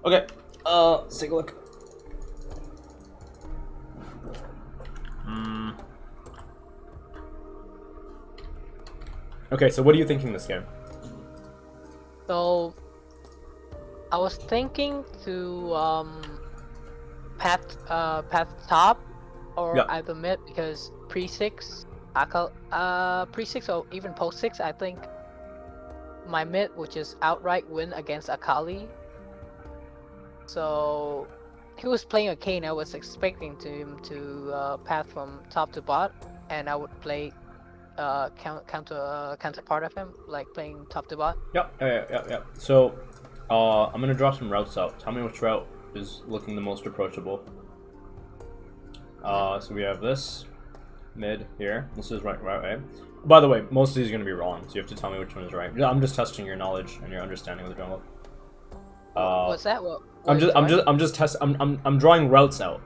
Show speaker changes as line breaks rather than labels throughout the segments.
Okay, let's take a look. Okay, so what are you thinking this game?
So I was thinking to path top or
Yeah.
either mid because pre-6 pre-6 or even post-6 I think my mid which is outright win against Akali. So he was playing a Kane. I was expecting him to path from top to bot, and I would play counterpart of him, like playing top to bot.
Yeah. So, I'm gonna draw some routes out. Tell me which route is looking the most approachable. So we have this mid here. This is route A. By the way, most of these are gonna be wrong, so you have to tell me which one is right. I'm just testing your knowledge and your understanding of the jungle.
What's that? What
I'm drawing routes out.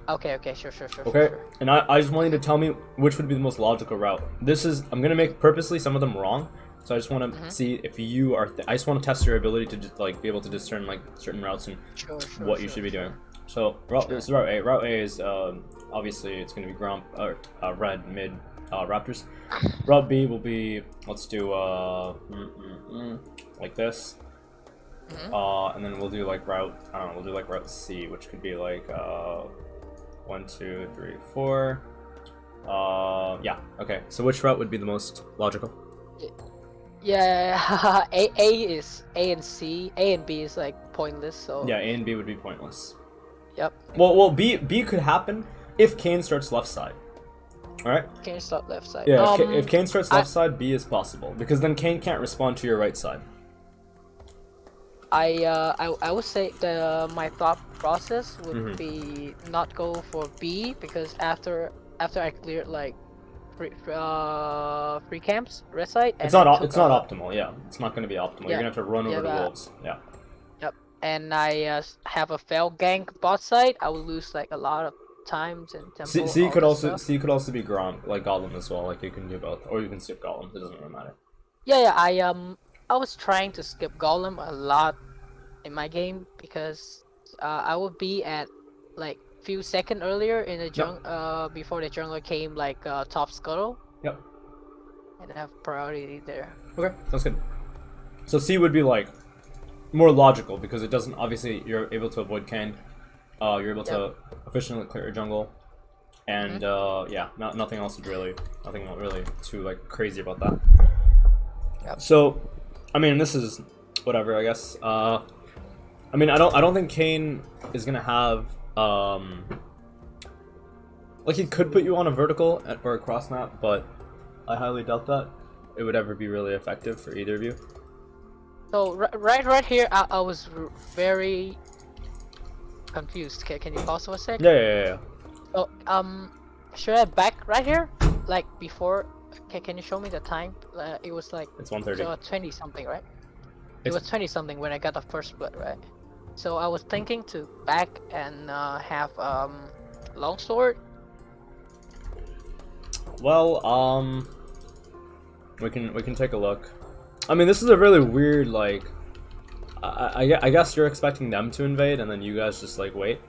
Okay, sure.
Okay,
Sure.
and I just want you to tell me which would be the most logical route. I'm gonna make purposely some of them wrong, so I just want to see if you are. I just want to test your ability to just like be able to discern like certain routes and what you should be doing. So this is route A. Route A is obviously it's gonna be Gromp red mid Raptors. Route B will be let's do like this. And then we'll do like route I don't know, we'll do like route C, which could be like 1, 2, 3, 4. Yeah. Okay. So which route would be the most logical?
Yeah, A and C. A and B is like pointless. So
Yeah, A and B would be pointless.
Yep.
Well, B could happen if Kane starts left side. All right.
Kane start left side.
Yeah. If Kane starts left side, B is possible because then Kane can't respond to your right side.
I would say my thought process would be not go for B because after I cleared like free camps red side.
It's not optimal. Yeah, it's not going to be optimal.
Yeah,
You're gonna have to run over the wolves. Yeah.
Yep. And I have a fail gank bot side. I will lose like a lot of times and tempo.
C could also be Grom like Golem as well. Like you can do both, or you can skip Golem. It doesn't really matter.
Yeah. I was trying to skip Golem a lot in my game because I would be at like few seconds earlier in the jungle before the jungler came like top scuttle.
Yep.
And have priority there.
Okay, sounds good. So C would be like more logical because it doesn't obviously you're able to avoid Kane. You're able to efficiently clear your jungle, and yeah, nothing really too like crazy about that.
Yep.
So, I mean, this is whatever I guess. I mean, I don't think Kane is gonna have like he could put you on a vertical or a cross map, but I highly doubt that it would ever be really effective for either of you.
So right here, I was very confused. Can you pause for a sec?
Yeah.
So should I back right here, like before? Can you show me the time? It was like
it's 1:30.
So 20 something, right? It was 20 something when I got the first blood, right? So I was thinking to back and have longsword.
Well, we can take a look. I mean, this is a really weird like. I guess you're expecting them to invade and then you guys just like wait.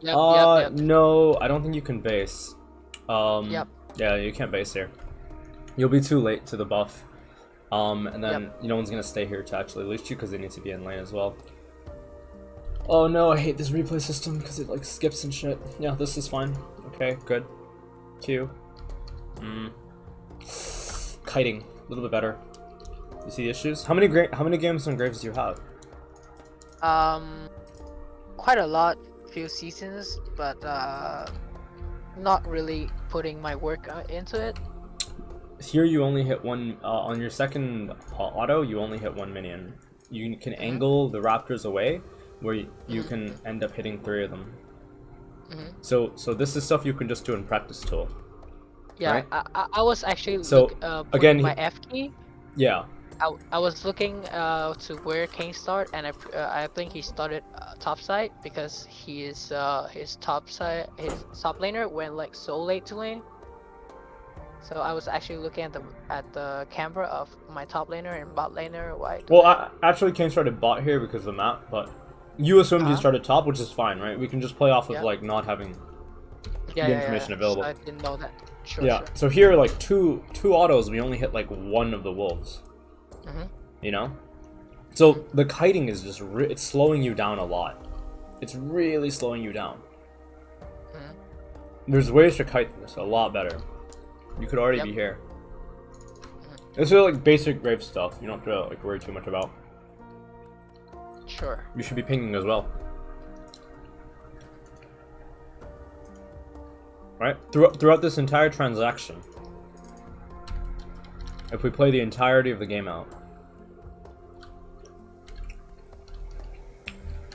Yep.
No, I don't think you can base.
Yep.
Yeah, you can't base here. You'll be too late to the buff. And then no one's gonna stay here to actually leash you because they need to be in lane as well. Oh no, I hate this replay system because it like skips and shit. Yeah, this is fine. Okay, good. Q. Kiting, a little bit better. You see issues? How many games on Graves do you have?
Quite a lot, few seasons, but not really putting my work into it.
Here you only hit one on your second auto. You only hit one minion. You can angle the raptors away, where you can end up hitting 3 of them. So this is stuff you can just do in practice tool.
Yeah,
right?
I was actually
again
my F key.
Yeah.
I was looking to where Kane start, and I think he started top side because he is his top top laner went like so late to lane. So I was actually looking at the camera of my top laner and bot laner.
Well, actually, Kane started bot here because of the map, but You assumed he started top, which is fine, right? We can just play off of
Yeah.
like not having
Yeah,
the information available.
So I didn't know that. Sure,
Yeah.
sure.
So here, like two autos, we only hit like one of the wolves. You know. So the kiting is just it's slowing you down a lot. It's really slowing you down. There's ways to kite this a lot better. You could already be here. This is like basic grave stuff. You don't have to like worry too much about.
Sure.
You should be pinging as well. Right? Throughout this entire transaction, if we play the entirety of the game out,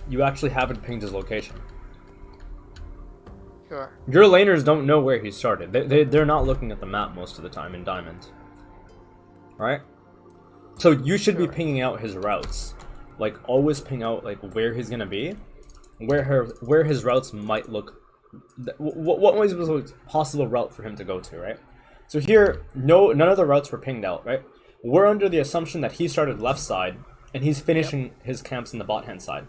you actually haven't pinged his location.
Sure.
Your laners don't know where he started. They're not looking at the map most of the time in Diamonds. Right? So you should be pinging out his routes. Like, always ping out like where he's gonna be, where his routes might look. What was a possible route for him to go to, right? So here, none of the routes were pinged out, right? We're under the assumption that he started left side, and he's finishing his camps in the bot hand side.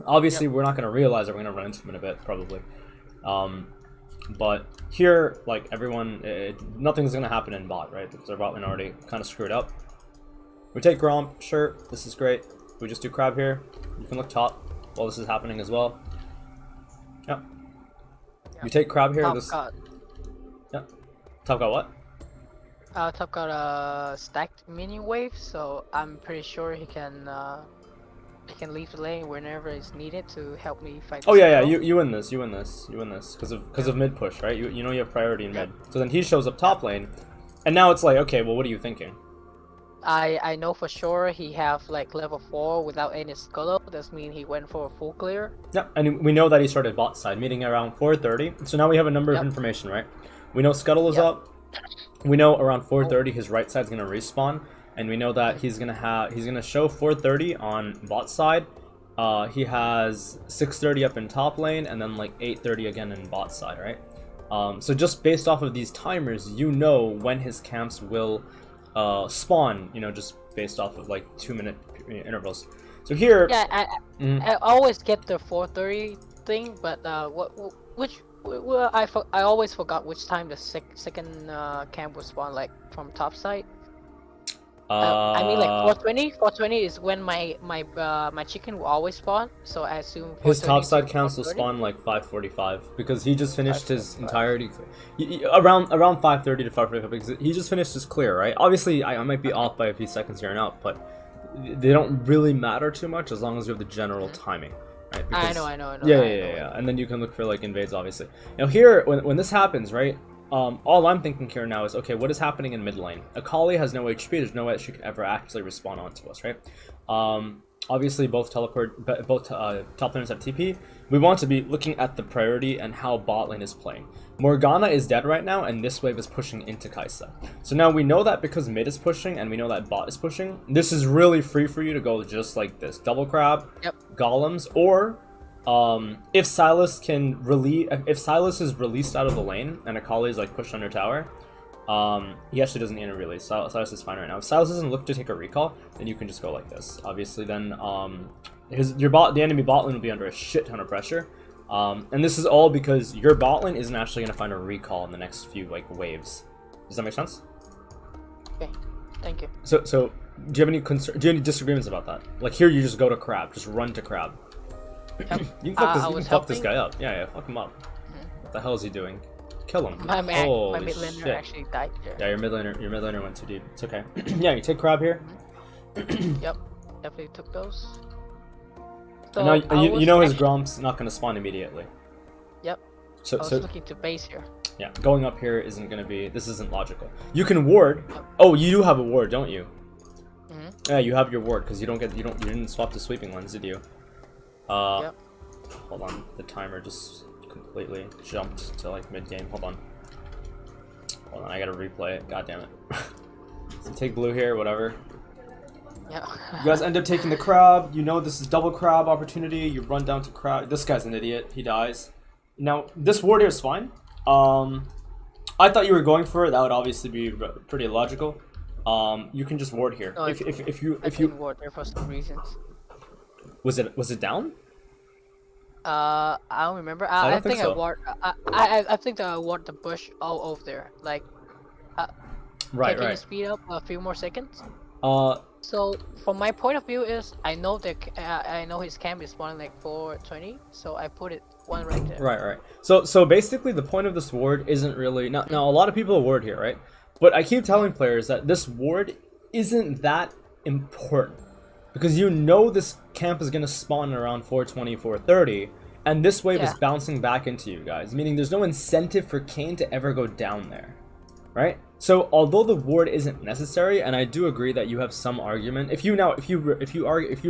Obviously, we're not going to realize that we're going to run into him in a bit, probably. But here, like, everyone, nothing's going to happen in bot, right? Because our bot lane already kind of screwed up. We take Grom, sure, this is great. We just do Crab here. You can look top while this is happening as well. Yep. You take Crab here.
Top
got what?
Top got a stacked minion wave, so I'm pretty sure he can leave the lane whenever it's needed to help me fight.
Oh yeah, you win this, because of mid push, right? You know you have priority in mid. So then he shows up top lane, and now it's like, okay, well, what are you thinking?
I know for sure he have like level 4 without any scuttle. That means he went for a full clear.
Yeah, and we know that he started bot side, meeting around 4:30. So now we have a number of information, right? We know scuttle is up. We know around 4:30 his right side's gonna respawn, and we know that he's gonna show 4:30 on bot side. He has 6:30 up in top lane, and then like 8:30 again in bot side, right? So just based off of these timers, you know when his camps will spawn, you know, just based off of like 2-minute intervals. So here,
I always get the 4:30 thing, but I always forgot which time the second camp will spawn, like from top side. I mean, like 4:20. 4:20 is when my chicken will always spawn. So I assume
his top side counts will spawn like 5:45 because he just finished his entirety around 5:30 to 5:45 because he just finished his clear, right? Obviously, I might be off by a few seconds here and out, but they don't really matter too much as long as you have the general timing. Right? Because,
I know.
Yeah. And then you can look for like invades, obviously. Now here, when this happens, right? All I'm thinking here now is, okay, what is happening in mid lane? Akali has no HP. There's no way she could ever actually respawn onto us, right? Obviously, both top laners have TP. We want to be looking at the priority and how bot lane is playing. Morgana is dead right now, and this wave is pushing into Kai'Sa. So now we know that because mid is pushing and we know that bot is pushing, this is really free for you to go just like this. Double crab, golems, or if Silas is released out of the lane and Akali is like pushed under tower, he actually doesn't need a release. Silas is fine right now. If Silas doesn't look to take a recall, then you can just go like this. Obviously, then the enemy bot lane will be under a shit ton of pressure. And this is all because your bot lane isn't actually gonna find a recall in the next few like waves. Does that make sense?
Okay, thank you.
So do you have any disagreements about that? Like here, you just go to crab, just run to crab. You can fuck this guy up. Yeah, fuck him up. What the hell is he doing? Kill him.
My mid laner actually died there.
Yeah, your mid laner went too deep. It's okay. Yeah, you take crab here.
Yep, definitely took those. So
now you know his Grom's not gonna spawn immediately.
Yep.
So
I was looking to base here.
Yeah, going up here isn't gonna be. This isn't logical. You can ward. Oh, you do have a ward, don't you? Yeah, you have your ward because you didn't swap the sweeping ones, did you? Hold on, the timer just completely jumped to like mid game. Hold on, I gotta replay it. God damn it. So take blue here, whatever.
Yeah.
You guys end up taking the crab. You know this is double crab opportunity. You run down to crab. This guy's an idiot. He dies. Now this ward here is fine. I thought you were going for it. That would obviously be pretty illogical. You can just ward here.
No,
if you
ward there for some reasons.
Was it down?
I don't remember.
I
I
don't think
think I
so.
ward. I think that I ward the bush all over there. Like, uh,
Right,
can you
right.
speed up a few more seconds?
Uh,
So from my point of view is I know that I know his camp is spawning like 420, so I put it one right there.
right, right. So basically, the point of this ward isn't really
Mm-hmm.
now. A lot of people ward here, right? But I keep
Mm-hmm.
telling players that this ward isn't that important because you know this camp is gonna spawn around 420, 430, and this wave is
Yeah.
bouncing back into you guys, meaning there's no incentive for Kane to ever go down there, right? So although the ward isn't necessary, and I do agree that you have some argument. If you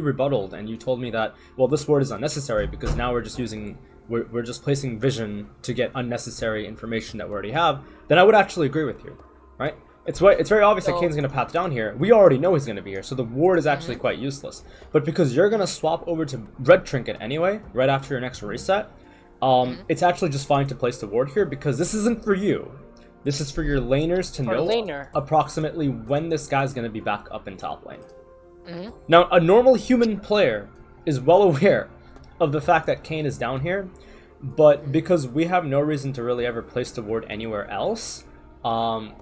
rebutted and you told me that, well, this ward is unnecessary because now we're just placing vision to get unnecessary information that we already have, then I would actually agree with you, right? It's very obvious that
So.
Kane's gonna path down here. We already know he's gonna be here, so the ward is actually
Mm-hmm.
quite useless. But because you're gonna swap over to red trinket anyway, right after your next reset, it's actually just fine to place the ward here because this isn't for you. This is for your laners to
For
know
laner.
approximately when this guy's gonna be back up in top lane.
Mm-hmm.
Now, a normal human player is well aware of the fact that Kane is down here, but because we have no reason to really ever place the ward anywhere else,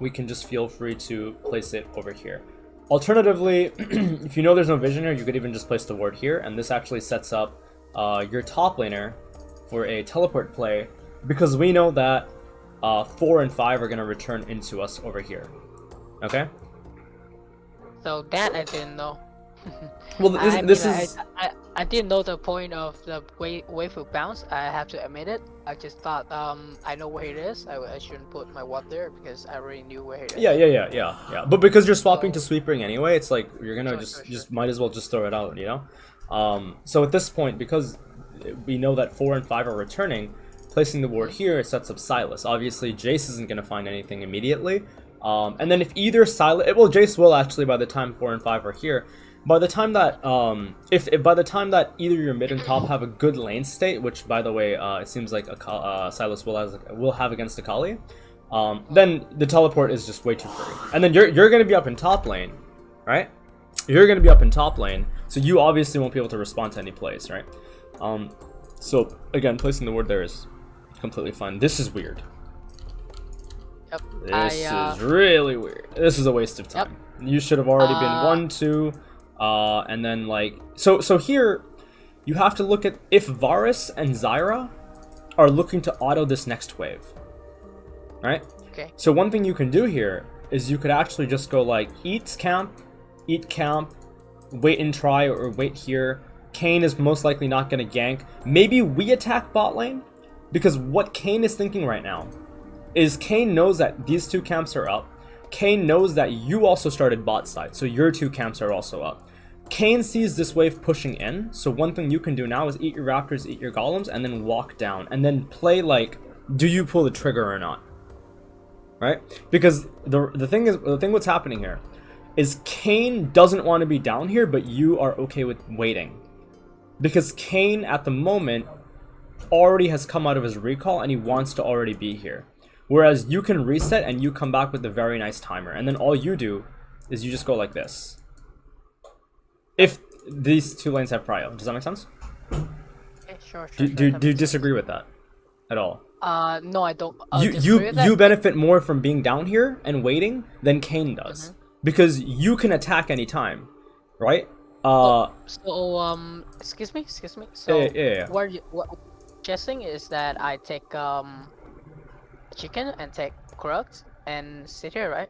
we can just feel free to place it over here. Alternatively, if you know there's no vision here, you could even just place the ward here, and this actually sets up your top laner for a teleport play, because we know that 4 and 5 are going to return into us over here. Okay?
So that I didn't know.
Well,
I didn't know the point of the wave will bounce. I have to admit it. I just thought I know where it is. I shouldn't put my ward there because I already knew where it is.
Yeah. But because you're swapping to
So-
sweep ring anyway, it's like you're gonna just might as well just throw it out, you know. So at this point, because we know that 4 and 5 are returning, placing the ward here sets up Silas. Obviously, Jace isn't gonna find anything immediately. And then if either Silas, well, Jace will actually by the time 4 and 5 are here. By the time that if by the time that either your mid and top have a good lane state, which by the way it seems like Silas will have against Akali, then the teleport is just way too free. And then you're gonna be up in top lane, right? You're gonna be up in top lane, so you obviously won't be able to respond to any plays, right? So again, placing the ward there is completely fine. This is weird.
Yep.
This is really weird. This is a waste of time. You should have already been 1, 2. And then like so here you have to look at if Varus and Zyra are looking to auto this next wave, right?
Okay.
So one thing you can do here is you could actually just go like eat camp, wait and try, or wait here. Kane is most likely not going to gank. Maybe we attack bot lane, because what Kane is thinking right now is Kane knows that these two camps are up. Kane knows that you also started bot side, so your 2 camps are also up. Kane sees this wave pushing in, so one thing you can do now is eat your raptors, eat your golems, and then walk down, and then play like, do you pull the trigger or not? Right? Because the thing what's happening here is Kane doesn't want to be down here, but you are okay with waiting. Because Kane at the moment already has come out of his recall and he wants to already be here. Whereas you can reset and you come back with a very nice timer, and then all you do is you just go like this. If these 2 lanes have prio, does that make sense?
Okay, sure.
Do you disagree with that at all?
No, I don't.
You benefit more from being down here and waiting than Kane does, because you can attack anytime, right?
Excuse me. So
yeah.
what suggesting is that I take chicken and take Krugs and sit here, right?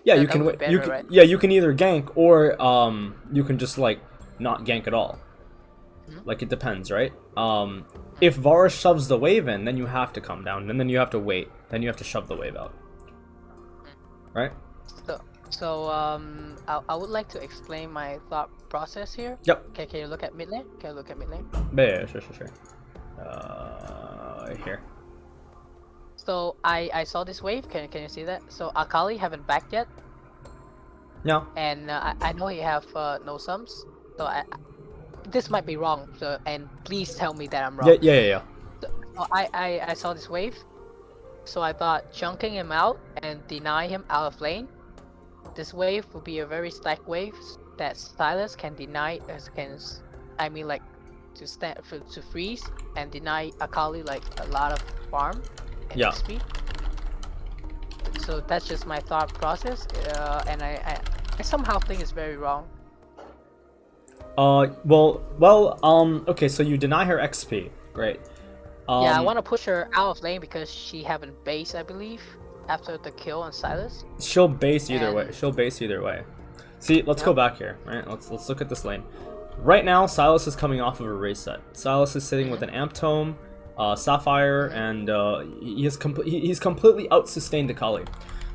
Yeah,
That
you can
would
wait.
be
You
better,
can,
right?
yeah, you can either gank or you can just like not gank at all. Like it depends, right? If Varus shoves the wave in, then you have to come down, and then you have to wait. Then you have to shove the wave out, right?
So I would like to explain my thought process here.
Yep.
Okay, can you look at mid lane? Can you look at mid lane?
Yeah, sure. Here.
So I saw this wave. Can you see that? So Akali haven't backed yet,
Yeah.
and I know he have no sums. So this might be wrong. So and please tell me that I'm wrong.
Yeah.
So I saw this wave. So I thought chunking him out and deny him out of lane. This wave will be a very stacked wave that Silas can deny as can, I mean like to freeze and deny Akali like a lot of farm and
Yeah.
XP. So that's just my thought process, and I somehow think it's very wrong.
Okay, so you deny her XP, great.
Yeah, I want to push her out of lane because she have a base, I believe, after the kill on Silas.
She'll base either way. She'll base either way. See, let's go back here, right? Let's look at this lane. Right now, Silas is coming off of a reset. Silas is sitting with an Amp Tome, Sapphire, and he's completely out-sustained Akali.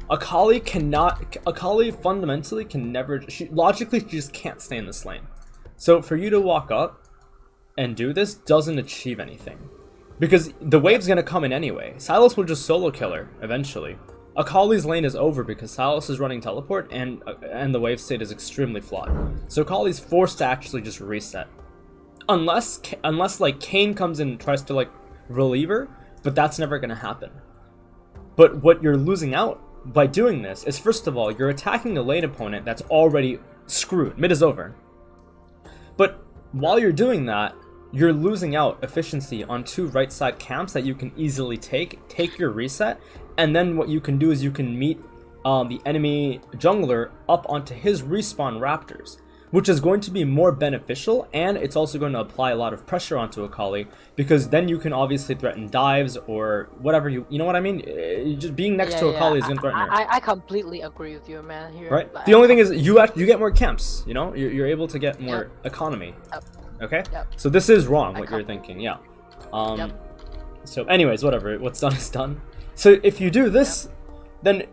Akali fundamentally can never, logically she just can't stay in this lane. So for you to walk up and do this doesn't achieve anything. Because the wave's gonna come in anyway. Silas will just solo kill her eventually. Akali's lane is over because Silas is running teleport and the wave state is extremely flawed. So Akali's forced to actually just reset. Unless like Kayn comes in and tries to like relieve her, but that's never gonna happen. But what you're losing out by doing this is, first of all, you're attacking a lane opponent that's already screwed. Mid is over. But while you're doing that, you're losing out efficiency on 2 right side camps that you can easily take your reset, and then what you can do is you can meet the enemy jungler up onto his respawn raptors, which is going to be more beneficial, and it's also going to apply a lot of pressure onto Akali, because then you can obviously threaten dives or whatever you know what I mean? Just being next to Akali is going to threaten her.
I completely agree with you, man. Here,
right?
Like,
the only thing is you get more camps, you know? You're able to get more economy. Okay? So this is wrong, what you're thinking, yeah. So anyways, whatever, what's done is done. So if you do this, then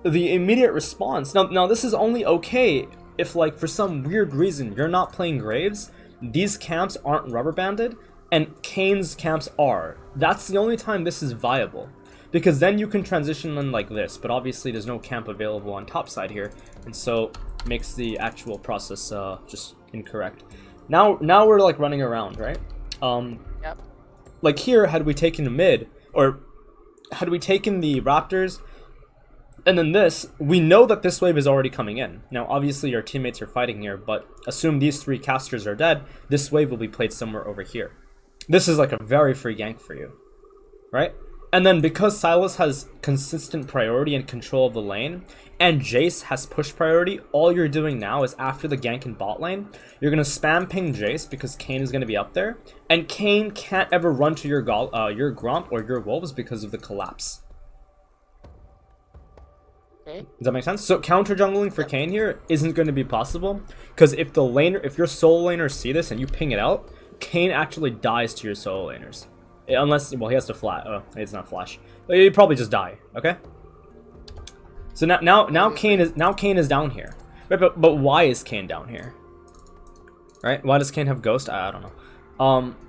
the immediate response, now this is only okay if, like, for some weird reason you're not playing Graves, these camps aren't rubber banded, and Kayn's camps are. That's the only time this is viable. Because then you can transition them like this, but obviously there's no camp available on top side here, and so makes the actual process just incorrect. Now we're like running around, right? Like here, had we taken a mid, or had we taken the Raptors, and then this, we know that this wave is already coming in. Now, obviously, our teammates are fighting here, but assume these 3 casters are dead, this wave will be played somewhere over here. This is like a very free gank for you, right? And then because Silas has consistent priority and control of the lane, and Jace has push priority, all you're doing now is after the gank in bot lane, you're going to spam ping Jace because Kayn is going to be up there, and Kayn can't ever run to your Gromp or your Wolves because of the collapse. Does that make sense? So counter jungling for Kayn here isn't going to be possible, because if your solo laners see this and you ping it out, Kayn actually dies to your solo laners. Unless, well, he has to flash. Oh, it's not flash. He'd probably just die. Okay. So now Kayn is down here. Right, but why is Kayn down here? Right? Why does Kayn have Ghost? I don't know.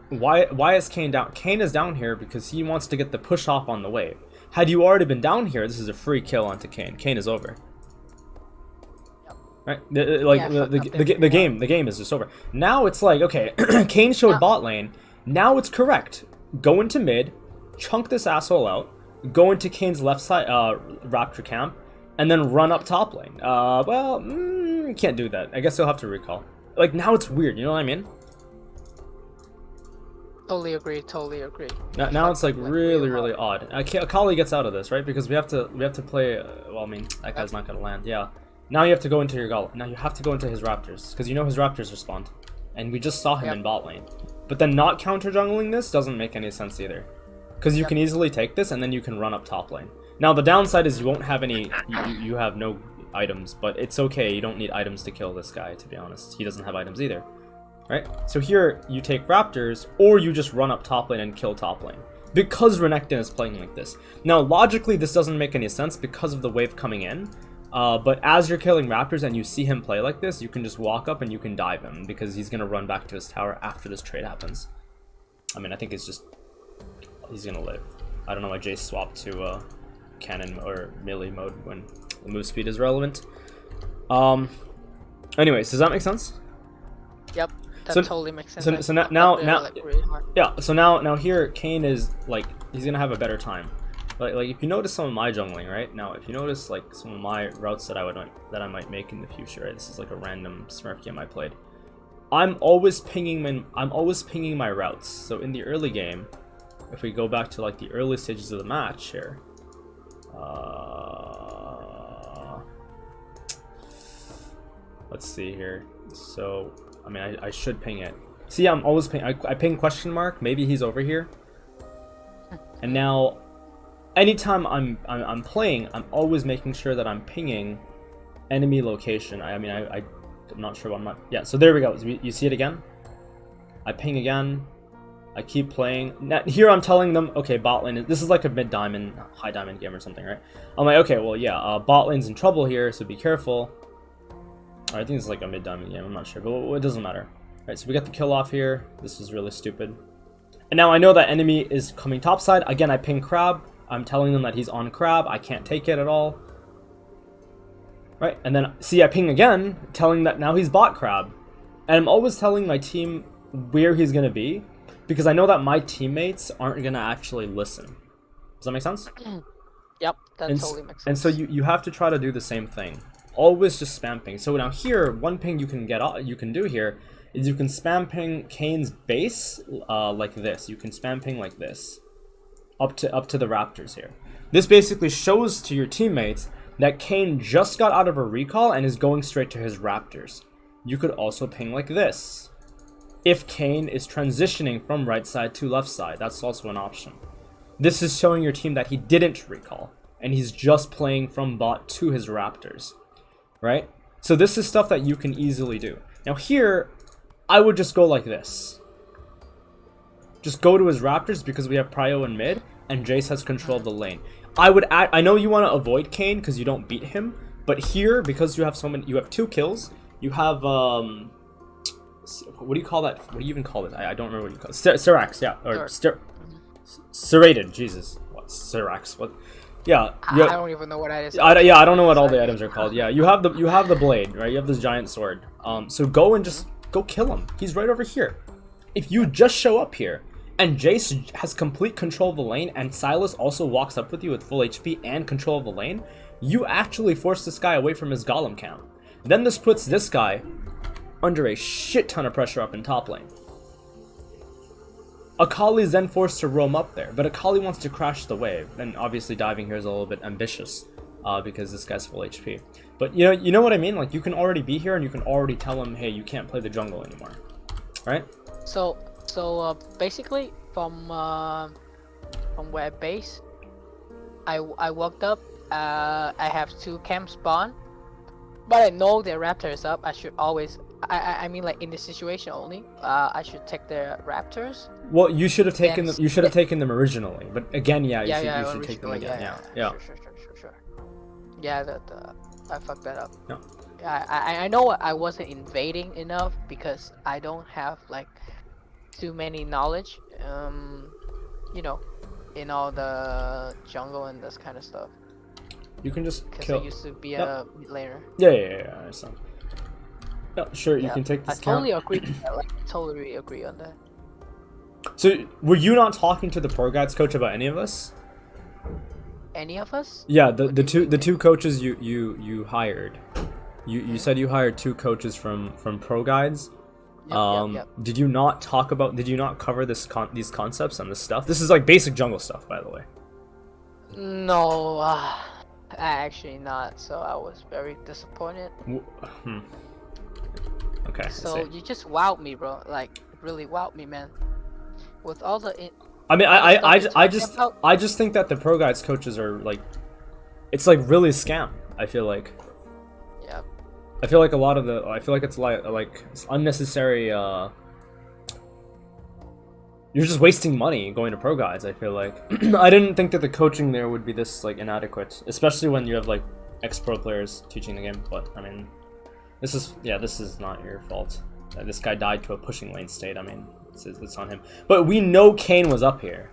Why is Kayn down? Kayn is down here because he wants to get the push off on the wave. Had you already been down here, this is a free kill onto Kayn. Kayn is over. Right? The game is just over. Now it's like, okay, Kayn showed bot lane. Now it's correct. Go into mid, chunk this asshole out, go into Kayn's left side Raptor camp, and then run up top lane. Can't do that. I guess you'll have to recall. Like, now it's weird, you know what I mean?
Totally agree.
Now it's like really odd. Akali gets out of this, right? Because we have to play. Well, I mean, that guy's not gonna land. Yeah. Now you have to go into your Gala. Now you have to go into his Raptors because you know his Raptors respond, and we just saw him in bot lane. But then not counter jungling this doesn't make any sense either, because you can easily take this and then you can run up top lane. Now the downside is you won't have any. You have no items, but it's okay. You don't need items to kill this guy. To be honest, he doesn't have items either. Right? So here, you take Raptors, or you just run up top lane and kill top lane. Because Renekton is playing like this. Now, logically, this doesn't make any sense because of the wave coming in. But as you're killing Raptors and you see him play like this, you can just walk up and you can dive him, because he's going to run back to his tower after this trade happens. I mean, I think it's just... he's going to live. I don't know why Jace swapped to cannon or melee mode when the move speed is relevant. Anyways, does that make sense?
Yep. That totally makes sense.
So now here Kayn is like, he's gonna have a better time. Like if you notice some of my jungling right now, if you notice like some of my routes that I might make in the future, right? This is like a random Smurf game I played. I'm always pinging my routes. So in the early game, if we go back to like the early stages of the match here, let's see here. So I mean, I should ping it. See, I'm always ping. I ping question mark. Maybe he's over here. And now, anytime I'm playing, I'm always making sure that I'm pinging enemy location. I'm not sure what I'm not. Yeah. So there we go. You see it again. I ping again. I keep playing. Now, here I'm telling them, okay, bot lane. This is like a mid diamond, high diamond game or something, right? I'm like, okay, well, yeah, bot lane's in trouble here, so be careful. I think it's like a mid diamond game. I'm not sure, but it doesn't matter. All right, so we got the kill off here. This is really stupid. And now I know that enemy is coming topside. Again, I ping crab. I'm telling them that he's on crab. I can't take it at all. Right, and then see, I ping again, telling that now he's bot crab. And I'm always telling my team where he's gonna be, because I know that my teammates aren't gonna actually listen. Does that make sense?
Yep, that totally makes sense.
And so you have to try to do the same thing. Always just spam ping. So now here, one ping you can do here is you can spam ping Kane's base like this. You can spam ping like this up to the Raptors here. This basically shows to your teammates that Kane just got out of a recall and is going straight to his Raptors. You could also ping like this. If Kane is transitioning from right side to left side, that's also an option. This is showing your team that he didn't recall, and he's just playing from bot to his Raptors, right? So this is stuff that you can easily do. Now here, I would just go like this. Just go to his Raptors because we have Prio in mid, and Jace has control of the lane. I know you want to avoid Kane because you don't beat him, but here, because you have you have 2 kills, you have what do you call that? What do you even call it? I don't remember what you call it. Serax, yeah, or serrated. Jesus, what Serax? What? Yeah,
I don't even know what that is.
I don't know what all the items are called. Yeah, you have the blade, right? You have this giant sword. So go kill him. He's right over here. If you just show up here, and Jace has complete control of the lane, and Silas also walks up with you with full HP and control of the lane, you actually force this guy away from his golem count. Then this puts this guy under a shit ton of pressure up in top lane. Akali is then forced to roam up there, but Akali wants to crash the wave, and obviously diving here is a little bit ambitious because this guy's full HP. But you know what I mean? Like, you can already be here and you can already tell him, hey, you can't play the jungle anymore, right?
So basically from where I base, I walked up. I have 2 camps spawn, but I know their Raptor is up. I should always. I mean, like, in this situation only, I should take their Raptors.
Well, you should have taken them. You should have taken them originally, but again, you should take them again. Yeah.
Sure. Yeah, I fucked that up.
No.
I know I wasn't invading enough because I don't have like too many knowledge, in all the jungle and this kind of stuff.
You can just
because
kill.
I used to be a mid laner.
Yeah, I understand. No, sure, you can take this.
I totally agree. Totally agree on that.
So, were you not talking to the pro guides coach about any of this?
Any of us?
Yeah, the two coaches you hired. You said you hired 2 coaches from pro guides. Yep. Did you not cover these concepts and this stuff? This is like basic jungle stuff, by the way.
No, actually not. So I was very disappointed.
Okay.
So you just wowed me, bro. Like, really wowed me, man. With all the.
I mean, I just think that the pro guides coaches are like, it's like really a scam. I feel like.
Yeah.
I feel like it's like it's unnecessary. You're just wasting money going to pro guides. I feel like I didn't think that the coaching there would be this like inadequate, especially when you have like ex-pro players teaching the game. But I mean, this is not your fault. This guy died to a pushing lane state. I mean, it's on him. But we know Kane was up here,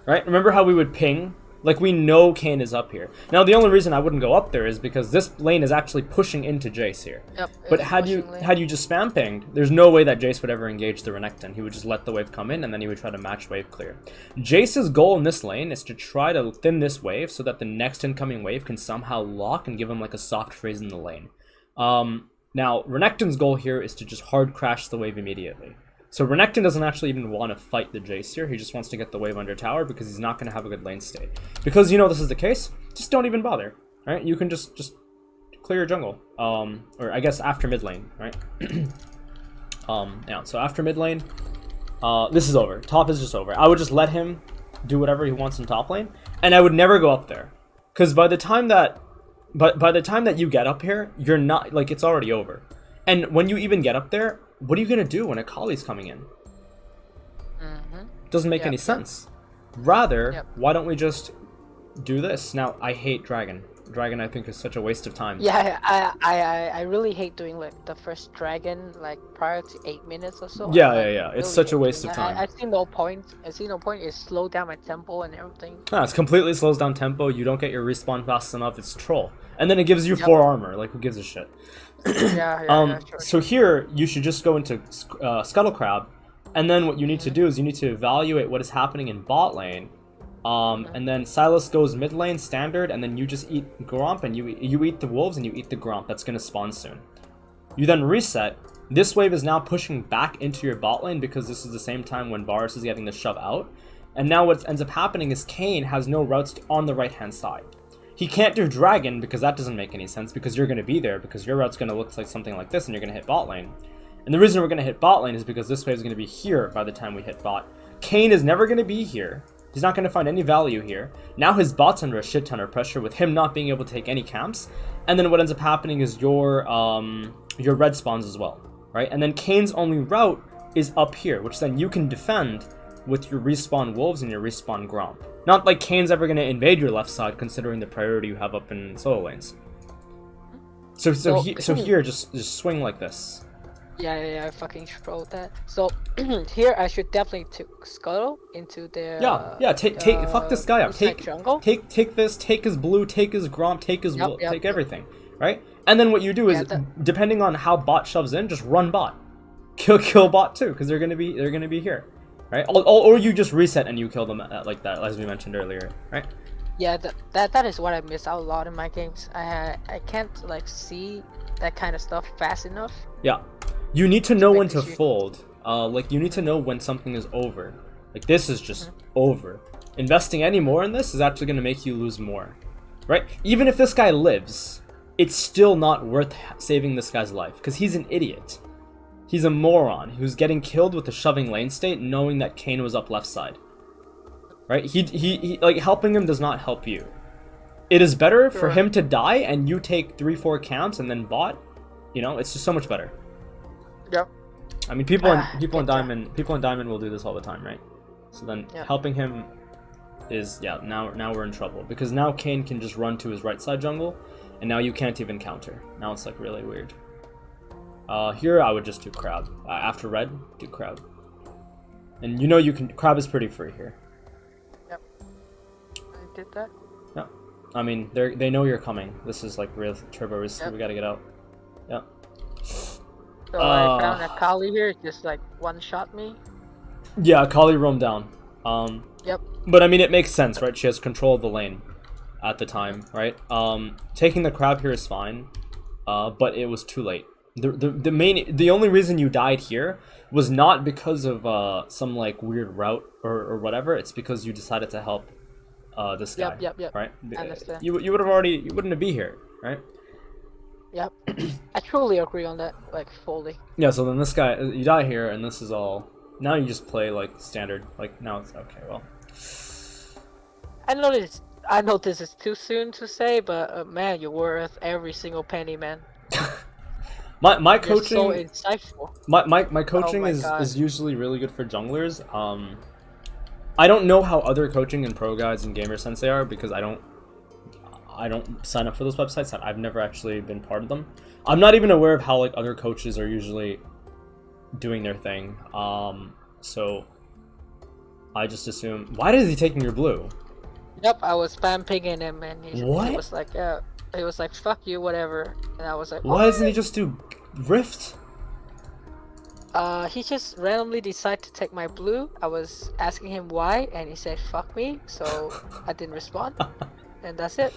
right? Remember how we would ping? Like, we know Kane is up here. Now, the only reason I wouldn't go up there is because this lane is actually pushing into Jace here.
Yep,
but had you just spam pinged, there's no way that Jace would ever engage the Renekton. He would just let the wave come in, and then he would try to match wave clear. Jace's goal in this lane is to try to thin this wave so that the next incoming wave can somehow lock and give him like a soft freeze in the lane. Now, Renekton's goal here is to just hard crash the wave immediately. So Renekton doesn't actually even want to fight the Jace here. He just wants to get the wave under tower because he's not going to have a good lane state. Because you know this is the case, just don't even bother, right? You can just clear your jungle. Or I guess after mid lane, right? Yeah, so after mid lane, this is over. Top is just over. I would just let him do whatever he wants in top lane, and I would never go up there. Because by the time that you get up here, you're not, like, it's already over. And when you even get up there, what are you gonna do when Akali's coming in? Doesn't make any sense. Rather, why don't we just do this? Now, I hate Dragon. Dragon, I think, is such a waste of time.
Yeah, I really hate doing like the first dragon like prior to 8 minutes or so.
Yeah,
like,
yeah. It's
really
such a waste of time.
I see no point. I see no point. It slow down my tempo and everything.
It completely slows down tempo. You don't get your respawn fast enough. It's troll. And then it gives you 4 armor. Like, who gives a shit?
Sure.
So here, you should just go into Scuttle Crab. And then what you need to do is you need to evaluate what is happening in bot lane. And then Silas goes mid lane standard, and then you just eat Gromp, and you eat the wolves, and you eat the Gromp. That's gonna spawn soon. You then reset. This wave is now pushing back into your bot lane because this is the same time when Varus is getting the shove out. And now what ends up happening is Kayn has no routes on the right hand side. He can't do Dragon because that doesn't make any sense because you're gonna be there because your route's gonna look like something like this, and you're gonna hit bot lane. And the reason we're gonna hit bot lane is because this wave is gonna be here by the time we hit bot. Kayn is never gonna be here. He's not going to find any value here. Now his bot's under a shit ton of pressure with him not being able to take any camps. And then what ends up happening is your red spawns as well, right? And then Kayn's only route is up here, which then you can defend with your respawn wolves and your respawn Gromp. Not like Kayn's ever going to invade your left side considering the priority you have up in solo lanes. So here, just swing like this.
Yeah, I fucking trolled that. So here I should definitely scuttle into their
take fuck this guy up.
Jungle.
Take this, take his blue, take his Gromp, take his take everything, right? And then what you do is depending on how bot shoves in, just run bot. Kill bot too, because they're gonna be here. Right? Or you just reset and you kill them like that, as we mentioned earlier, right?
Yeah, that is what I miss out a lot in my games. I can't like see that kind of stuff fast enough.
Yeah. You need to know when to fold. Like, you need to know when something is over. Like, this is just over. Investing any more in this is actually going to make you lose more. Right? Even if this guy lives, it's still not worth saving this guy's life. Because he's an idiot. He's a moron who's getting killed with a shoving lane state knowing that Kayn was up left side. Right? He like, helping him does not help you. It is better for him to die and you take 3-4 counts and then bot. You know, it's just so much better.
Yep.
I mean, people in Diamond will do this all the time, right? So then helping him is now we're in trouble because now Kayn can just run to his right side jungle, and now you can't even counter. Now it's like really weird. Here I would just do Crab after red. Do Crab, and you know you can. Crab is pretty free here.
Yep. I did that.
Yeah. I mean, they know you're coming. This is like real turbo risk. We gotta get out. Yep.
So I found Akali here, just like one-shot me.
Yeah, Akali roamed down.
Yep.
But I mean, it makes sense, right? She has control of the lane at the time, right? Taking the crab here is fine, but it was too late. The only reason you died here was not because of some like weird route or whatever. It's because you decided to help this guy.
Yep.
Right?
I understand.
You wouldn't be here, right?
Yep. I totally agree on that, like, fully. Yeah,
so then this guy, you die here, and this is all... Now you just play, like, standard. Like, now it's... Okay, well...
I know this is too soon to say, but, man, you're worth every single penny, man.
my coaching...
You're so insightful.
My coaching is usually really good for junglers. I don't know how other coaching and pro guides and Gamer Sensei are, because I don't sign up for those websites. I've never actually been part of them. I'm not even aware of how like other coaches are usually doing their thing. So I just assume. Why is he taking your blue?
Yep, I was spam pinging him, and he was like, "Fuck you, whatever." And I was like,
"Why doesn't he just do Rift?"
He just randomly decided to take my blue. I was asking him why, and he said, "Fuck me," so I didn't respond. And that's it.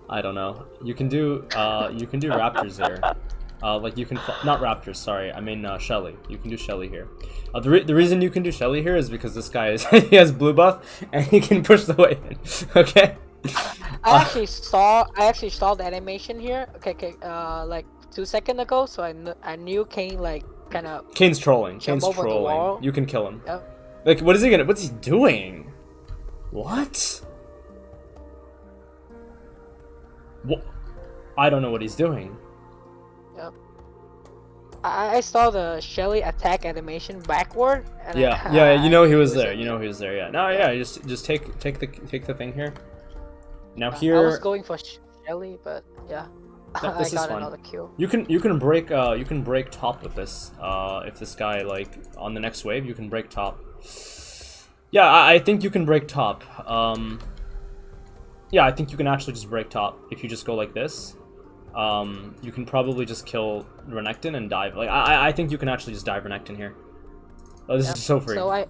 I don't know. You can do Raptors here. Like you can not raptors. Sorry, I mean Shelly. You can do Shelly here. The reason you can do Shelly here is because this guy is he has blue buff and he can push the wave in. Okay.
I actually saw the animation here. Okay, like 2 seconds ago. So I knew Kane like kind of.
Kane's trolling.
Jump over the wall.
You can kill him.
Yep.
Like, what is he gonna? What's he doing? What? What? I don't know what he's doing.
Yep. I saw the Shelly attack animation backward. And
Yeah, you know he was there. You know he was there. Yeah. No, yeah. Just take the thing here. Now here.
I was going for Shelly, but yeah.
No, this
I got
is fine.
another kill.
You can break top with this. If this guy like on the next wave, you can break top. Yeah, I think you can break top. Yeah, I think you can actually just break top if you just go like this. You can probably just kill Renekton and dive. Like I think you can actually just dive Renekton here. Oh, this is so free.
So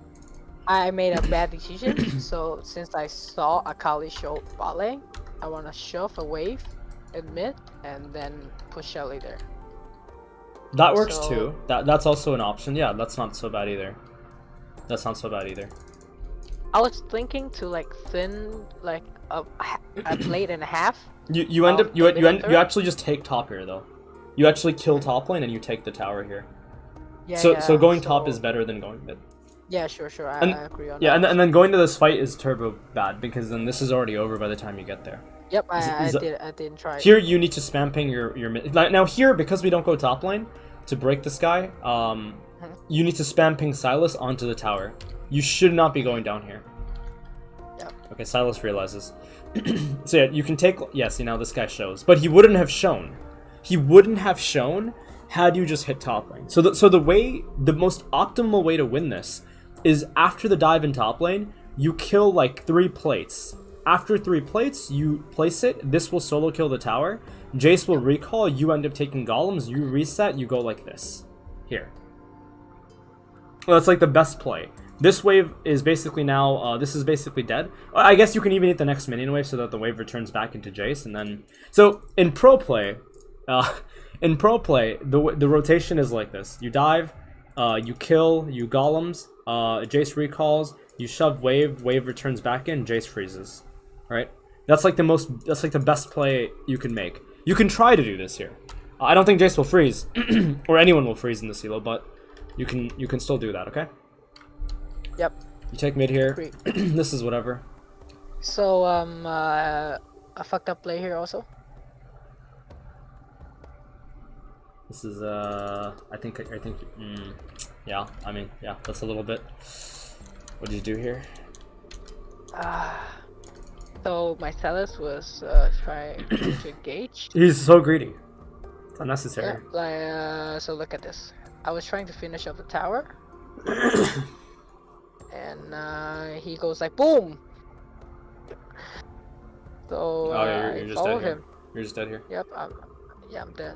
I made a bad decision. So since I saw Akali show bot lane, I want to shove a wave in mid and then push Shelly there.
That works too. That's also an option. Yeah, that's not so bad either. That's not so bad either.
I was thinking to like thin like a plate and a half.
You actually just take top here though. You actually kill top lane and you take the tower here.
Yeah.
So going top is better than going mid.
Yeah, sure. I agree on that.
Yeah, and then going to this fight is turbo bad because then this is already over by the time you get there.
Yep, I didn't try.
Here you need to spam ping your mid. Now here, because we don't go top lane to break this guy, you need to spam ping Sylas onto the tower. You should not be going down here.
Yep.
Okay, Sylas realizes. So yeah, you can take. Yeah, see now this guy shows, but he wouldn't have shown. He wouldn't have shown had you just hit top lane. So the most optimal way to win this is after the dive in top lane, you kill like 3 plates. After 3 plates, you place it. This will solo kill the tower. Jace will recall. You end up taking golems. You reset. You go like this. Here. Well, that's like the best play. This wave is basically now, this is basically dead. I guess you can even hit the next minion wave so that the wave returns back into Jace, and then... So, in pro play, the rotation is like this. You dive, you kill, you golems, Jace recalls, you shove wave returns back in, Jace freezes. Right? That's like the best play you can make. You can try to do this here. I don't think Jace will freeze, or anyone will freeze in this elo, but you can still do that, okay?
Yep.
You take mid here. This is whatever.
So a fucked up play here also.
This is I think yeah. I mean yeah. That's a little bit. What did you do here?
So my Sylas was trying to engage.
He's so greedy. It's unnecessary.
Yeah, so look at this. I was trying to finish up the tower. And he goes like boom. So
you're just
follow
dead here.
him.
You're just dead here.
Yep, I'm dead.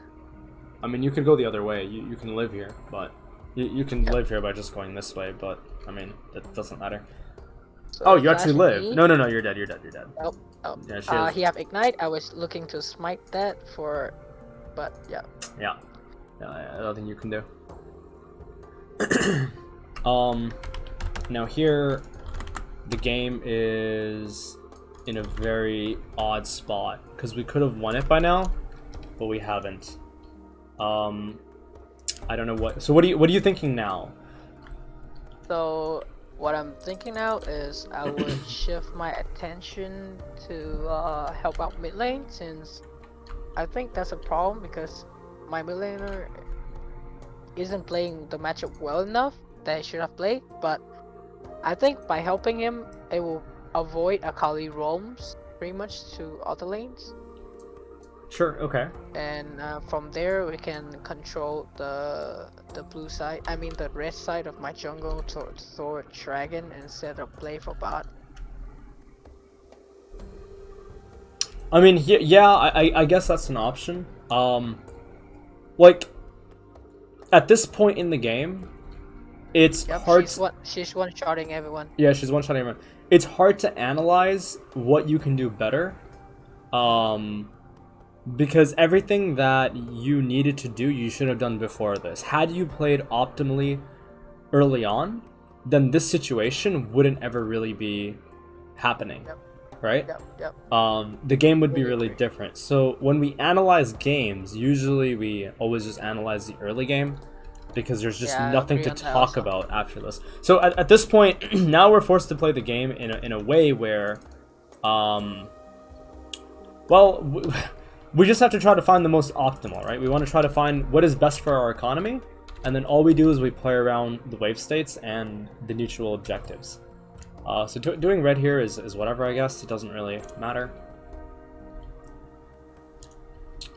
I mean, you could go the other way. You can live here, but you can live here by just going this way. But I mean, that doesn't matter.
So
oh, you actually live.
Me.
No, you're dead. You're dead.
Oh.
Yeah,
he have ignite. I was looking to smite that for, but yeah.
Yeah, I don't think you can do. Now here, the game is in a very odd spot because we could have won it by now, but we haven't. I don't know what. So what are you thinking now?
So what I'm thinking now is I would shift my attention to help out mid lane, since I think that's a problem because my mid laner isn't playing the matchup well enough that he should have played, but I think by helping him, it will avoid Akali roams pretty much to other lanes.
Sure. Okay.
And from there, we can control the blue side. I mean the red side of my jungle toward dragon instead of play for bot.
I mean, yeah. I guess that's an option. Like at this point in the game, it's hard.
She's one-shotting everyone.
Yeah, she's one-shotting everyone. It's hard to analyze what you can do better, Because everything that you needed to do, you should have done before this. Had you played optimally early on, then this situation wouldn't ever really be happening, right? The game would be really different. So when we analyze games, usually we always just analyze the early game because there's just nothing to talk about after this. So at this point, now we're forced to play the game in a way where, well, we just have to try to find the most optimal, right? We want to try to find what is best for our economy, and then all we do is we play around the wave states and the neutral objectives. So doing red here is whatever, I guess. It doesn't really matter.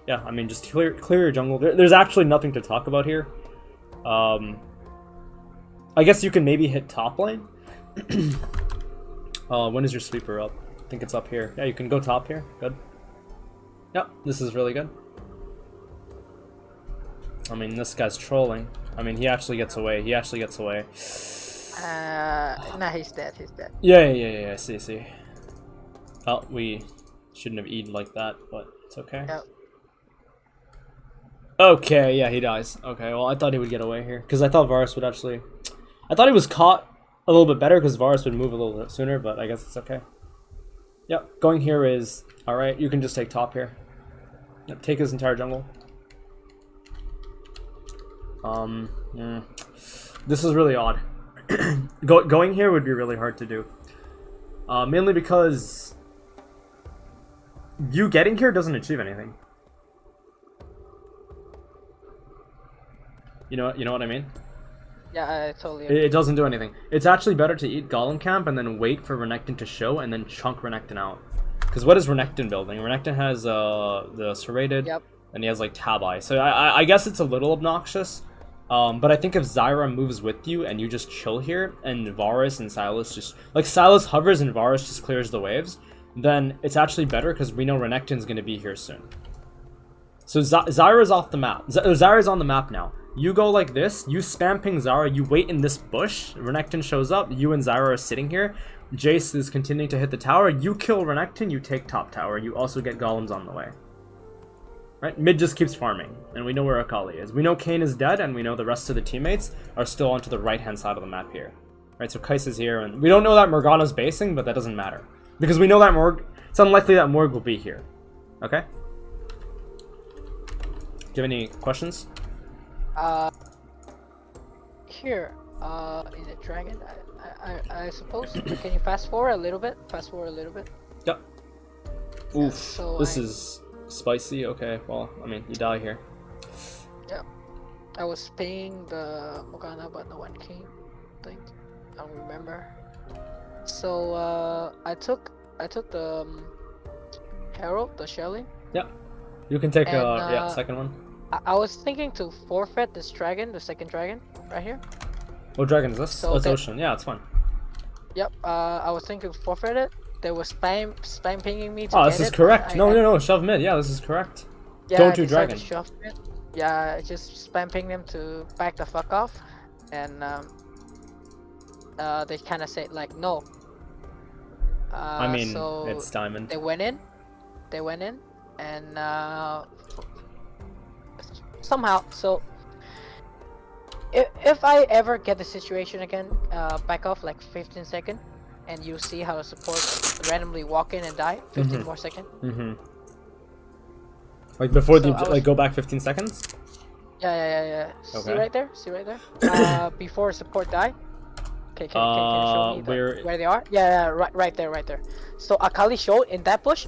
Yeah, I mean, just clear your jungle. There's actually nothing to talk about here. I guess you can maybe hit top lane. When is your sweeper up? I think it's up here. Yeah, you can go top here. Good. Yep, this is really good. I mean, this guy's trolling. I mean, he actually gets away. Nah,
he's dead. He's dead.
Yeah. See. Oh, we shouldn't have eaten like that, but it's okay.
Yep.
Okay, yeah, he dies. Okay, well, I thought he would get away here. Because I thought Varus would actually... I thought he was caught a little bit better because Varus would move a little bit sooner, but I guess it's okay. Yep, going here is... Alright, you can just take top here. Yep, take his entire jungle. This is really odd. Going here would be really hard to do. Mainly because... you getting here doesn't achieve anything. You know what I mean?
Yeah, I totally agree.
It doesn't do anything. It's actually better to eat Golem Camp and then wait for Renekton to show and then chunk Renekton out. Because what is Renekton building? Renekton has the Serrated, and he has like Tabi. So I guess it's a little obnoxious. But I think if Zyra moves with you and you just chill here, and Varus and Sylas just... like, Sylas hovers and Varus just clears the waves, then it's actually better because we know Renekton's going to be here soon. So Zyra's off the map. Zyra's on the map now. You go like this, you spam ping Zyra, you wait in this bush, Renekton shows up, you and Zyra are sitting here, Jace is continuing to hit the tower, you kill Renekton, you take top tower, you also get golems on the way. Right? Mid just keeps farming, and we know where Akali is. We know Kayn is dead, and we know the rest of the teammates are still onto the right-hand side of the map here. Right, so Kais is here, and we don't know that Morgana's basing, but that doesn't matter. Because we know that it's unlikely that Morg will be here. Okay? Do you have any questions?
Here, is it dragon? I suppose. Can you fast forward a little bit?
Yep. Oof,
so
this is spicy. Okay, well, I mean, you die here.
Yep. I was paying the Morgana, but no one came. I don't remember. So, I took the Herald, the Shelly.
Yep. You can take second one.
I was thinking to forfeit this dragon, the second dragon, right here.
What dragon is this?
So,
it's Ocean. Yeah, it's fine.
Yep. I was thinking to forfeit it. They were spam pinging me to
get this is correct. No, shove mid. Yeah, this is correct.
Yeah,
don't do dragon.
Shove mid. Yeah, just spam ping them to back the fuck off, and they kind of said like no.
I mean,
so
it's diamond.
They went in, and somehow, so if I ever get the situation again, back off like 15 seconds, and you see how the support randomly walk in and die, 15 more seconds.
Like before like go back 15 seconds?
Yeah.
Okay.
See right there? Before support die. Okay, can you show me where they are? Yeah, right there. So Akali showed in that bush,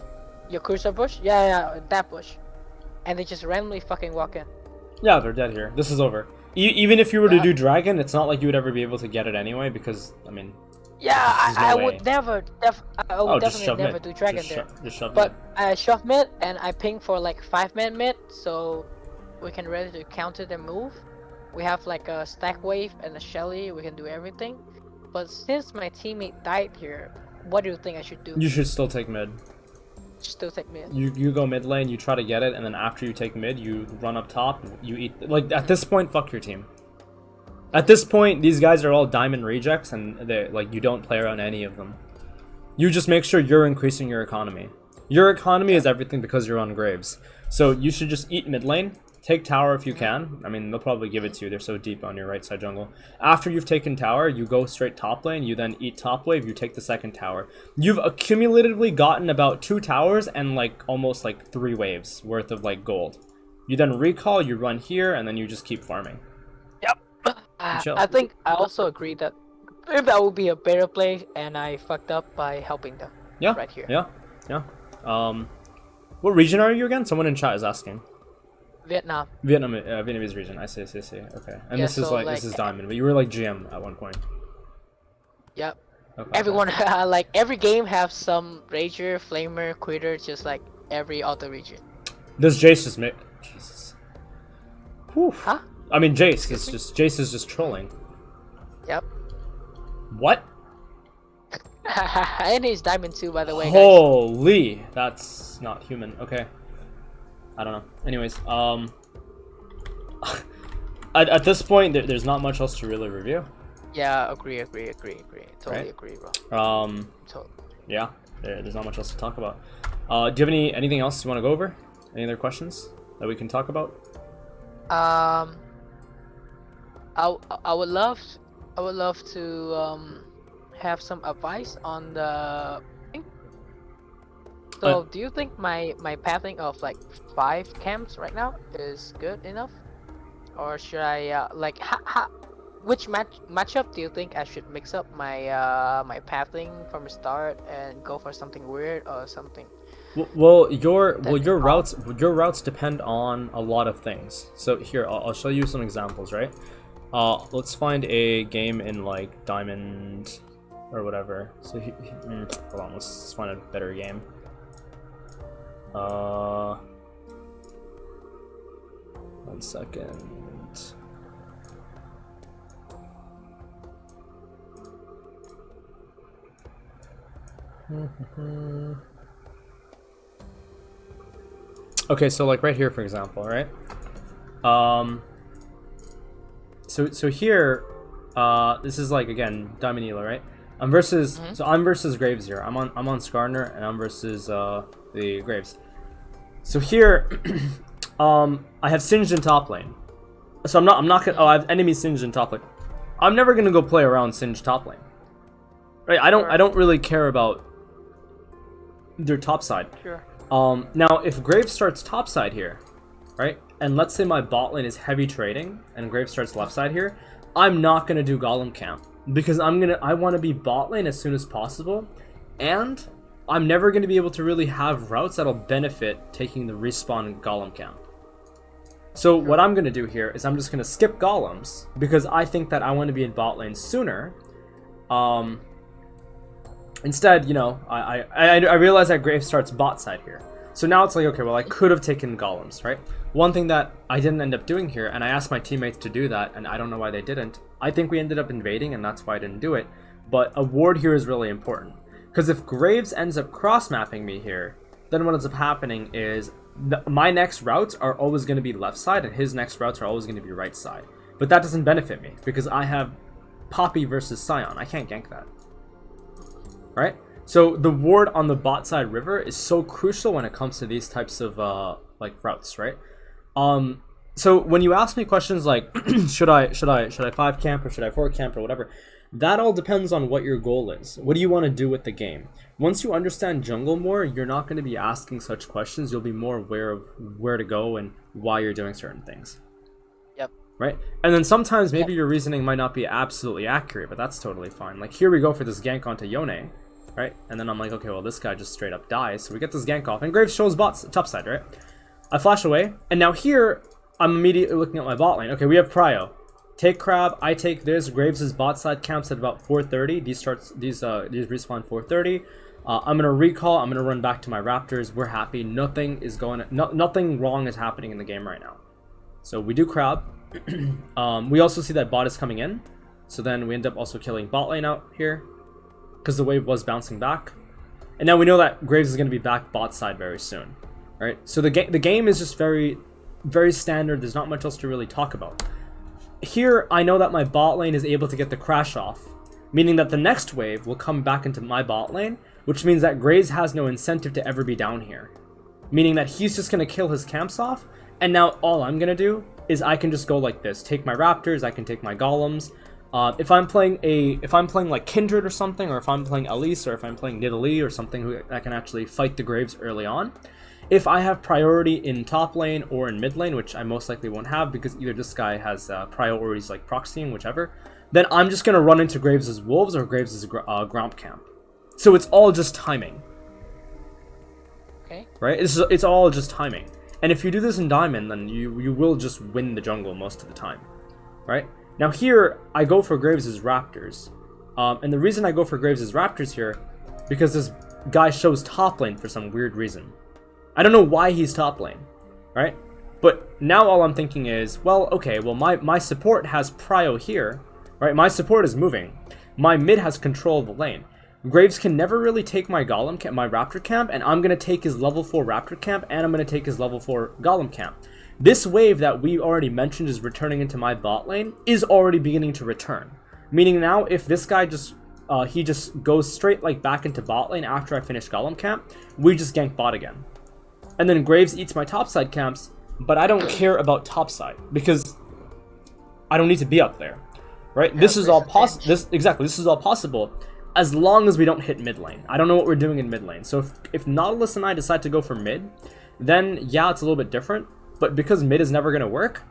Yakuza bush. Yeah, that bush, and they just randomly fucking walk in.
Yeah, they're dead here. This is over. Even if you were to do dragon, it's not like you would ever be able to get it anyway, because I mean.
Yeah, I would definitely never do dragon there.
Just shove
but
mid.
I shove mid and I ping for like 5-man mid, so we can ready to counter their move. We have like a stack wave and a Shelly. We can do everything. But since my teammate died here, what do you think I should do?
You should still take mid.
Still take mid.
You go mid lane, you try to get it, and then after you take mid, you run up top, you eat. Like, at this point, fuck your team. At this point, these guys are all diamond rejects, and they like you don't play around any of them. You just make sure you're increasing your economy. Your economy is everything because you're on Graves. So you should just eat mid lane, take tower if you can. I mean, they'll probably give it to you. They're so deep on your right side jungle. After you've taken tower, you go straight top lane. You then eat top wave. You take the second tower. You've accumulatively gotten about 2 towers and like almost like 3 waves worth of like gold. You then recall, you run here, and then you just keep farming.
Yep. I think I also agree that that would be a better play, and I fucked up by helping them.
Yeah.
Right here.
Yeah. What region are you again? Someone in chat is asking.
Vietnam.
Vietnamese region. I see. Okay. And
yeah,
this is like this is Diamond, but you were like GM at one point.
Yep.
Okay,
Everyone like every game have some Rager, Flamer, Quitter, just like every other region.
This Jace just made. Jesus. Whew.
Huh?
I mean Jace is just trolling.
Yep.
What?
And he's Diamond too, by the way.
Holy, guys. That's not human. Okay. I don't know. Anyways, at this point, there's not much else to really review.
Yeah, agree. Totally
right?
agree, bro.
Totally. Yeah, there's not much else to talk about. Do you have anything else you want to go over? Any other questions that we can talk about?
I would love to have some advice on the. So, do you think my pathing of like 5 camps right now is good enough, or should I like which matchup do you think I should mix up my my pathing from the start and go for something weird or something?
Well, your routes depend on a lot of things. So here, I'll show you some examples, right? Let's find a game in like Diamond or whatever. So hold on, let's find a better game. One second. Okay, so like right here, for example, right? So here, this is like again Diamond ELO, right? I'm versus I'm versus Graves here. I'm on Skarner and I'm versus the Graves. So here, I have Singed in top lane. So I'm not gonna. Oh, I have enemy Singed in top lane. I'm never gonna go play around Singed top lane. Right? I don't really care about their top side.
Sure.
Now if Graves starts top side here, right? And let's say my bot lane is heavy trading and Graves starts left side here, I'm not gonna do Golem camp because I want to be bot lane as soon as possible, and I'm never going to be able to really have routes that'll benefit taking the respawn Golem camp. So what I'm going to do here is I'm just going to skip Golems because I think that I want to be in bot lane sooner. Instead, you know, I realize that Graves starts bot side here. So now it's like, okay, well, I could have taken Golems, right? One thing that I didn't end up doing here, and I asked my teammates to do that, and I don't know why they didn't. I think we ended up invading, and that's why I didn't do it. But a ward here is really important. Because if Graves ends up cross-mapping me here, then what ends up happening is my next routes are always going to be left side, and his next routes are always going to be right side. But that doesn't benefit me, because I have Poppy versus Scion. I can't gank that. Right? So the ward on the bot side river is so crucial when it comes to these types of like routes, right? So when you ask me questions like should I 5 camp or should I 4 camp or whatever, that all depends on what your goal is. What do you want to do with the game? Once you understand jungle more, you're not going to be asking such questions. You'll be more aware of where to go and why you're doing certain things.
Yep.
Right? And then sometimes maybe your reasoning might not be absolutely accurate, but that's totally fine. Like here we go for this gank onto Yone, right? And then I'm like, okay, well this guy just straight up dies. So we get this gank off and Graves shows bots top side, right? I flash away, and now here I'm immediately looking at my bot lane. Okay, we have Prio. Take Crab, I take this. Graves' bot side camps at about 4:30. These respawn 4:30. I'm gonna recall. I'm gonna run back to my Raptors. We're happy. Nothing wrong is happening in the game right now. So we do Crab. We also see that bot is coming in. So then we end up also killing bot lane out here because the wave was bouncing back. And now we know that Graves is gonna be back bot side very soon. All right. So the game is just very, very standard. There's not much else to really talk about. Here, I know that my bot lane is able to get the crash off, meaning that the next wave will come back into my bot lane, which means that Graves has no incentive to ever be down here. Meaning that he's just going to kill his camps off, and now all I'm going to do is I can just go like this. Take my Raptors, I can take my Golems. If I'm playing like Kindred or something, or if I'm playing Elise, or if I'm playing Nidalee or something that can actually fight the Graves early on, if I have priority in top lane or in mid lane, which I most likely won't have because either this guy has priorities like proxying, whichever, then I'm just going to run into Graves' Wolves or Graves' Gromp camp. So it's all just timing.
Okay.
Right? It's all just timing. And if you do this in Diamond, then you will just win the jungle most of the time. Right? Now here, I go for Graves' Raptors. And the reason I go for Graves' Raptors here, because this guy shows top lane for some weird reason. I don't know why he's top lane, right? But now all I'm thinking is, well, okay, well my support has prio here, right? My support is moving. My mid has control of the lane. Graves can never really take my Golem camp, my Raptor camp, and I'm going to take his level 4 Raptor camp, and I'm going to take his level 4 Golem camp. This wave that we already mentioned is returning into my bot lane is already beginning to return. Meaning now, if this guy just goes straight like back into bot lane after I finish Golem camp, we just gank bot again. And then Graves eats my topside camps, but I don't care about topside because I don't need to be up there, right? This is all possible. This is all possible as long as we don't hit mid lane. I don't know what we're doing in mid lane. So if Nautilus and I decide to go for mid, then yeah, it's a little bit different. But because mid is never gonna work,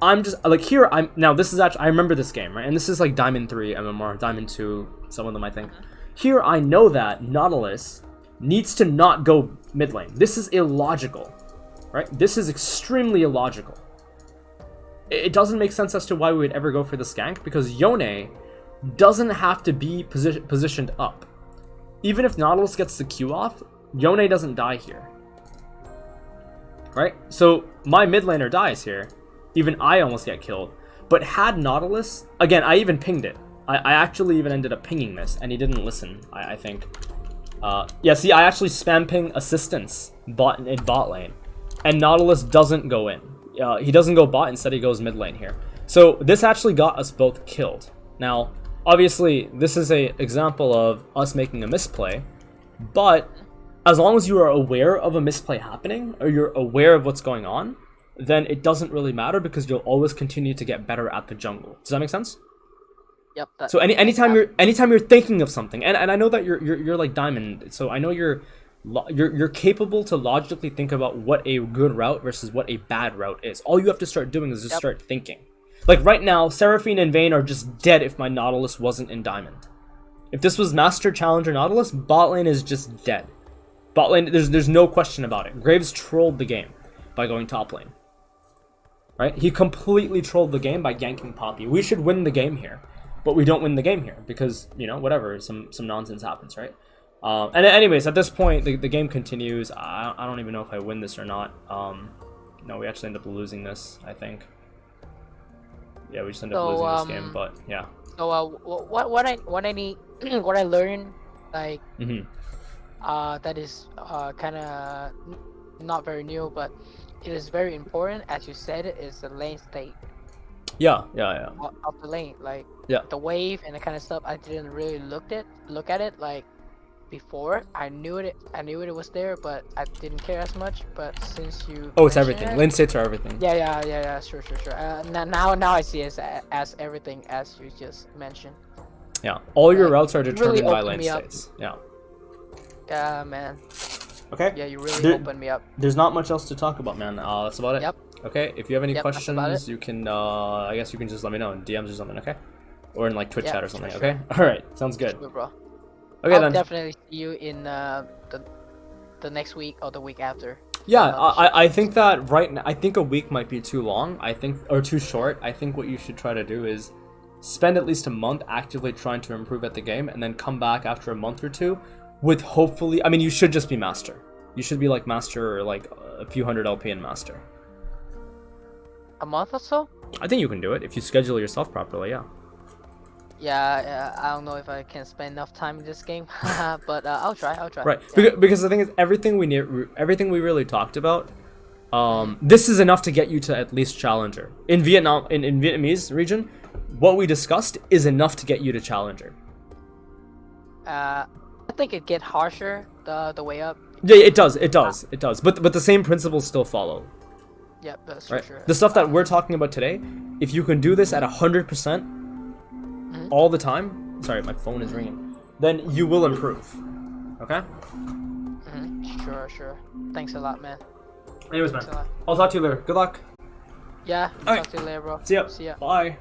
I'm just like here. This is actually, I remember this game, right? And this is like Diamond 3 MMR, Diamond 2, some of them I think. Here I know that Nautilus needs to not go mid lane. This is illogical, right? This is extremely illogical. It doesn't make sense as to why we would ever go for the skank, because Yone doesn't have to be positioned up. Even if Nautilus gets the Q off, Yone doesn't die here, right? So my mid laner dies here. Even I almost get killed. But had Nautilus, again, I even pinged it. I actually even ended up pinging this, and he didn't listen, I think. Yeah, see, I actually spam ping assistance in bot lane, and Nautilus doesn't go in. He doesn't go bot, instead he goes mid lane here. So this actually got us both killed. Now, obviously, this is an example of us making a misplay, but as long as you are aware of a misplay happening, or you're aware of what's going on, then it doesn't really matter because you'll always continue to get better at the jungle. Does that make sense?
Yep.
So anytime you're thinking of something, and I know that you're like Diamond, so I know you're capable to logically think about what a good route versus what a bad route is. All you have to start doing is just start thinking. Like right now, Seraphine and Vayne are just dead if my Nautilus wasn't in Diamond. If this was Master Challenger Nautilus, bot lane is just dead. Bot lane, there's no question about it. Graves trolled the game by going top lane. Right? He completely trolled the game by ganking Poppy. We should win the game here. But we don't win the game here because, you know, whatever, some nonsense happens, right? And anyways, at this point, the game continues. I don't even know if I win this or not. No, we actually end up losing this, I think. Yeah, we just end up losing this game, but yeah.
So what I need, what I learned, like, that is kind of not very new, but it is very important, as you said, is the lane state.
Yeah.
Of the lane, like
the
wave and the kind of stuff. I didn't really look at it like before. I knew it was there, but I didn't care as much. But since you
it's everything. Lane states are everything.
Yeah. Sure. Now I see it as everything as you just mentioned.
Yeah, all your routes are determined by lane states. Yeah.
Yeah, man.
Okay.
Yeah, you really opened me up.
There's not much else to talk about, man. That's about it.
Yep.
Okay, if you have any questions, you can, I guess you can just let me know in DMs or something, okay? Or in, like, Twitch chat or something, okay? Alright, sounds good.
Sure, bro.
Okay,
I'll
then.
definitely see you in the next week or the week after.
Yeah, I think that right now, I think a week might be too long, or too short. I think what you should try to do is spend at least a month actively trying to improve at the game, and then come back after a month or two with hopefully, I mean, you should just be Master. You should be, like, Master or, like, a few hundred LP in Master.
A month or so?
I think you can do it if you schedule yourself properly, yeah.
Yeah, I don't know if I can spend enough time in this game, but I'll try.
Right,
yeah.
because the thing is, everything we really talked about, this is enough to get you to at least Challenger. In Vietnam, in Vietnamese region, what we discussed is enough to get you to Challenger.
think it get harsher the way up.
Yeah, it does. It does. It does. But the same principles still follow.
Yep, that's
Right.
true.
The stuff that we're talking about today, if you can do this at 100% all the time. Sorry, my phone is ringing. Then you will improve. Okay.
Sure. Thanks a lot, man.
Anyways, man.
Thanks a lot.
I'll talk to you later. Good luck.
Yeah.
Alright.
Talk to you later, bro.
See ya.
See ya.
Bye.